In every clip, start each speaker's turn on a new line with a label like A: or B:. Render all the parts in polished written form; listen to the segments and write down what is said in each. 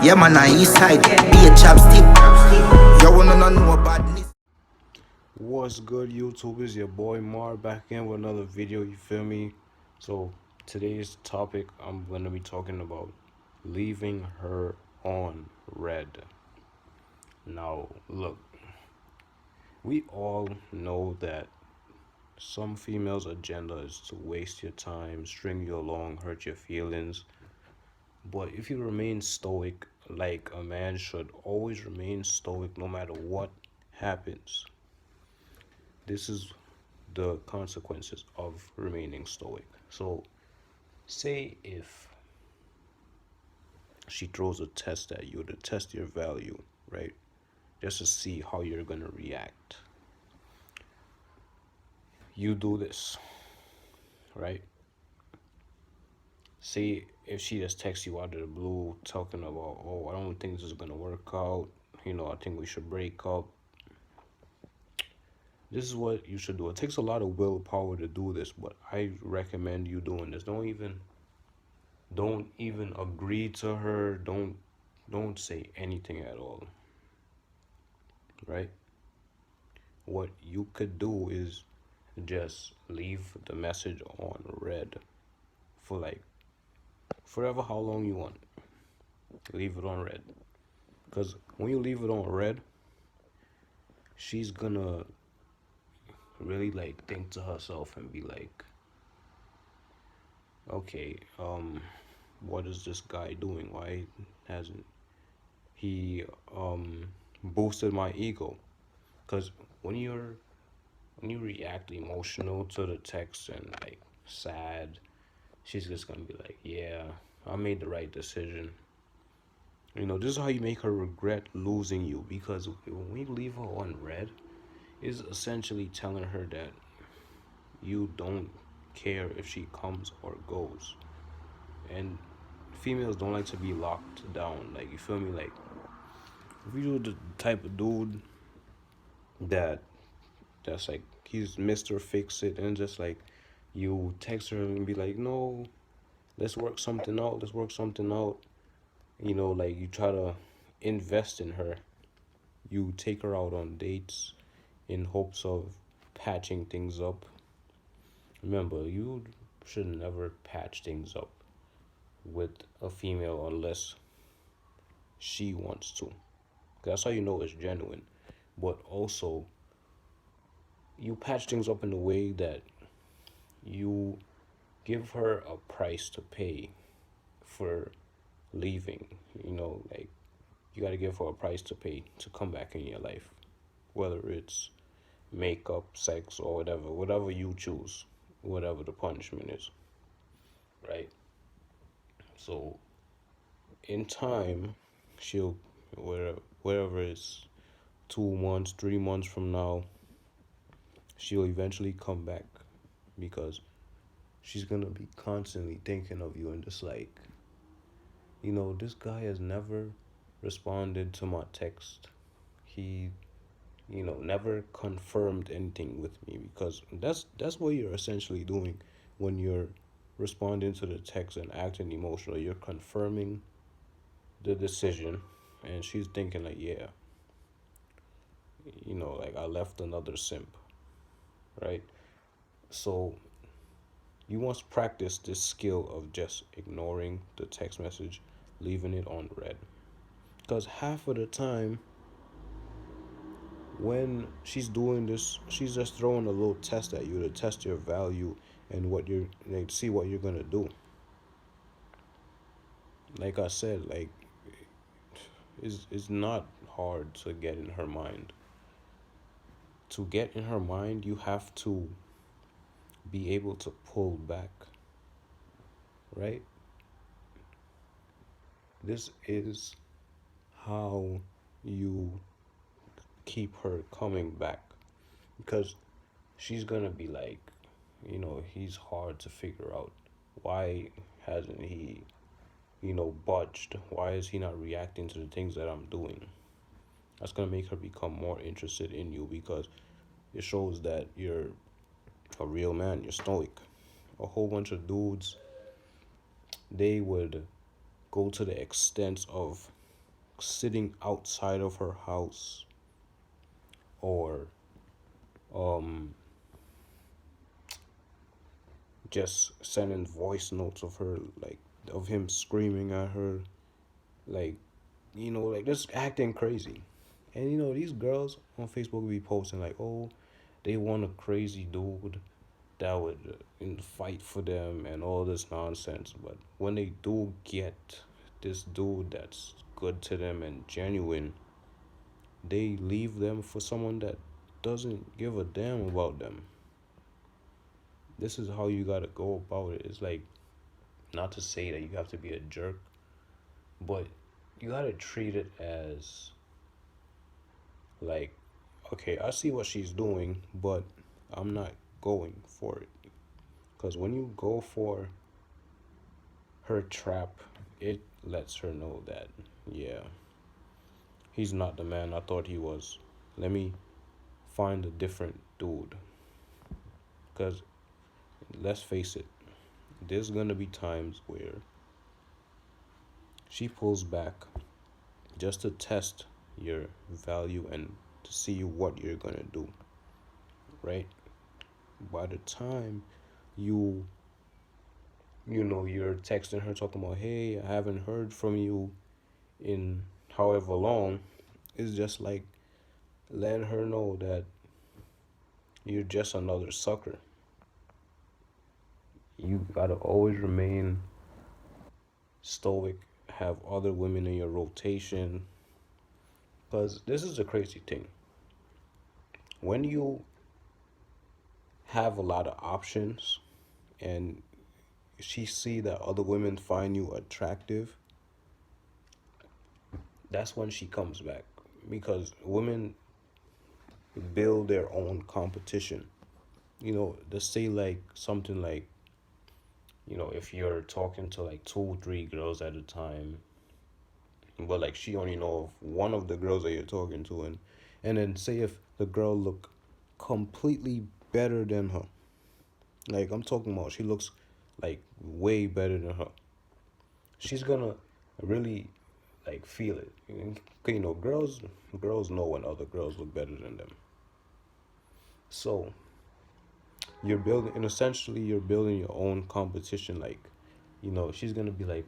A: Yeah, man, on east side, be a chopstick. You wanna know about this?
B: What's good, YouTube? Is your boy Mar back in with another video, you feel me? So today's topic, I'm gonna be talking about leaving her on red. Now look, we all know that some females' agenda is to waste your time, string you along, hurt your feelings. But if you remain stoic, like a man should always remain stoic no matter what happens, this is the consequences of remaining stoic. So, say if she throws a test at you to test your value, right? Just to see how you're gonna react. You do this, right? Say if she just texts you out of the blue talking about, oh, I don't think this is gonna work out, I think we should break up. This is what you should do. It takes a lot of willpower to do this, but I recommend you doing this. Don't even agree to her. Don't say anything at all. Right? What you could do is just leave the message on red for like forever how long you want. Leave it on red. Cuz when you leave it on red, she's gonna really like think to herself and be like, okay, what is this guy doing? Why hasn't he boosted my ego? Because when you react emotional to the text and like sad, she's just gonna be like, yeah, I made the right decision. This is how you make her regret losing you, because when we leave her on red, is essentially telling her that you don't care if she comes or goes. And females don't like to be locked down. Like, you feel me? Like, if you do the type of dude that that's like he's Mr. Fix It, and just like you text her and be like, no, let's work something out, let's work something out. Like you try to invest in her. You take her out on dates in hopes of patching things up. Remember, you should never patch things up with a female unless she wants to. That's how you know it's genuine. But also, you patch things up in a way that you give her a price to pay for leaving. Like, you got to give her a price to pay to come back in your life, whether it's makeup, sex, or whatever you choose, whatever the punishment is, right? So in time, she'll, wherever it's 2 months, 3 months from now, she'll eventually come back, because she's gonna be constantly thinking of you, and just like, this guy has never responded to my text. He, never confirmed anything with me, because that's what you're essentially doing when you're responding to the text and acting emotional. You're confirming the decision, and she's thinking like, yeah, like I left another simp, right? So you must practice this skill of just ignoring the text message, leaving it on red. Because half of the time, when she's doing this, she's just throwing a little test at you to test your value and what you're like, see what you're gonna do. Like I said, like, it's not hard to get in her mind. To get in her mind, you have to be able to pull back, right? This is how you keep her coming back, because she's gonna be like, he's hard to figure out. Why hasn't he, budged? Why is he not reacting to the things that I'm doing? That's gonna make her become more interested in you, because it shows that you're a real man, you're stoic. A whole bunch of dudes, they would go to the extent of sitting outside of her house, or um just sending voice notes of her, like, of him screaming at her, like, like just acting crazy. And these girls on Facebook be posting like, oh, they want a crazy dude that would fight for them and all this nonsense. But when they do get this dude that's good to them and genuine, they leave them for someone that doesn't give a damn about them. This is how you gotta go about it. It's like, not to say that you have to be a jerk, but you gotta treat it as like, okay, I see what she's doing, but I'm not going for it. Because when you go for her trap, it lets her know that, yeah, he's not the man I thought he was. Let me find a different dude. Because let's face it, there's gonna be times where she pulls back just to test your value and to see what you're gonna do, right? By the time you you're texting her talking about, hey, I haven't heard from you in however long, it's just like letting her know that you're just another sucker. You gotta always remain stoic, have other women in your rotation. Because this is the crazy thing. When you have a lot of options and she see that other women find you attractive, that's when she comes back. Because women build their own competition. They say like something like, if you're talking to like two, three girls at a time, but like she only know of one of the girls that you're talking to, and then say if the girl look completely better than her, like I'm talking about, she looks like way better than her, she's gonna really like feel it. Girls know when other girls look better than them. So you're building, and essentially you're building your own competition. Like, she's gonna be like,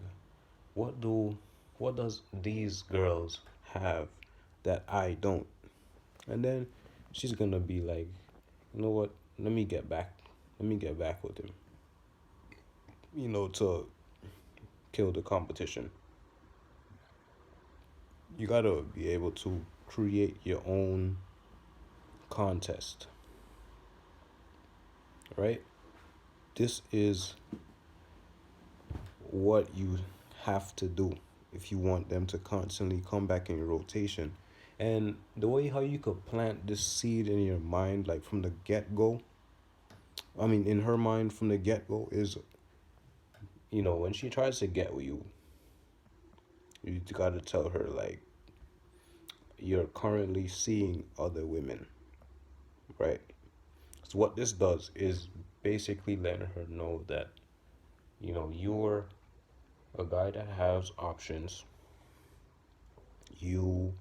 B: what do what does these girls have that I don't? And then she's gonna be like, you know what, let me get back with him, to kill the competition. You gotta be able to create your own contest, right? This is what you have to do if you want them to constantly come back in your rotation. And the way how you could plant this seed in your mind, like from the get go, I mean, in her mind from the get go, is, when she tries to get with you, you gotta tell her, like, you're currently seeing other women, right? So, what this does is basically letting her know that, you're a guy that has options. You,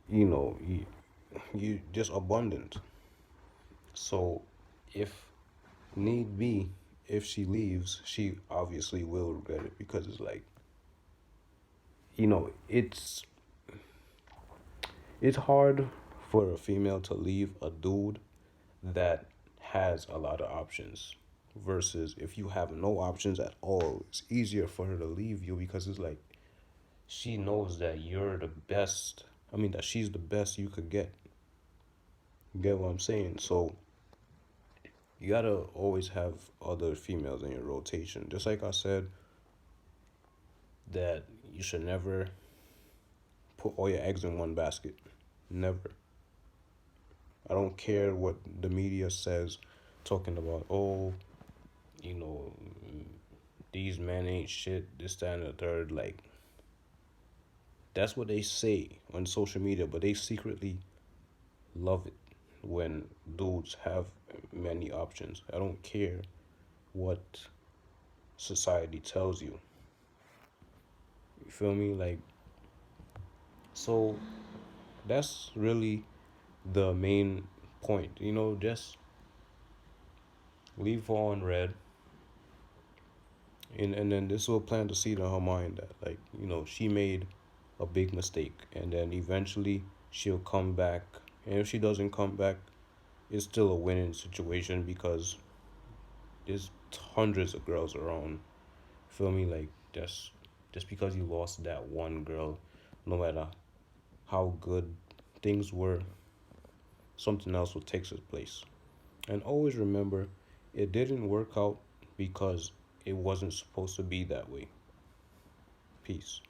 B: you know, you just abundant. So, if need be, if she leaves, she obviously will regret it, because it's like, it's hard for a female to leave a dude that has a lot of options, versus if you have no options at all, it's easier for her to leave you, because it's like she knows that you're the best. I mean, that she's the best you could get. You get what I'm saying? So you gotta always have other females in your rotation. Just like I said, that you should never put all your eggs in one basket. Never. I don't care what the media says, talking about, oh, you know, these men ain't shit, this, that, and the third. Like, that's what they say on social media, but they secretly love it when dudes have many options. I don't care what society tells you. You feel me? Like, So that's really the main point. Just leave her on red, and then this will plant the seed in her mind that, like, she made a big mistake, and then eventually she'll come back. And if she doesn't come back, it's still a winning situation because there's hundreds of girls around. Feel me? Like, just because you lost that one girl, no matter how good things were, something else will take its place. And always remember, it didn't work out because it wasn't supposed to be that way. Peace.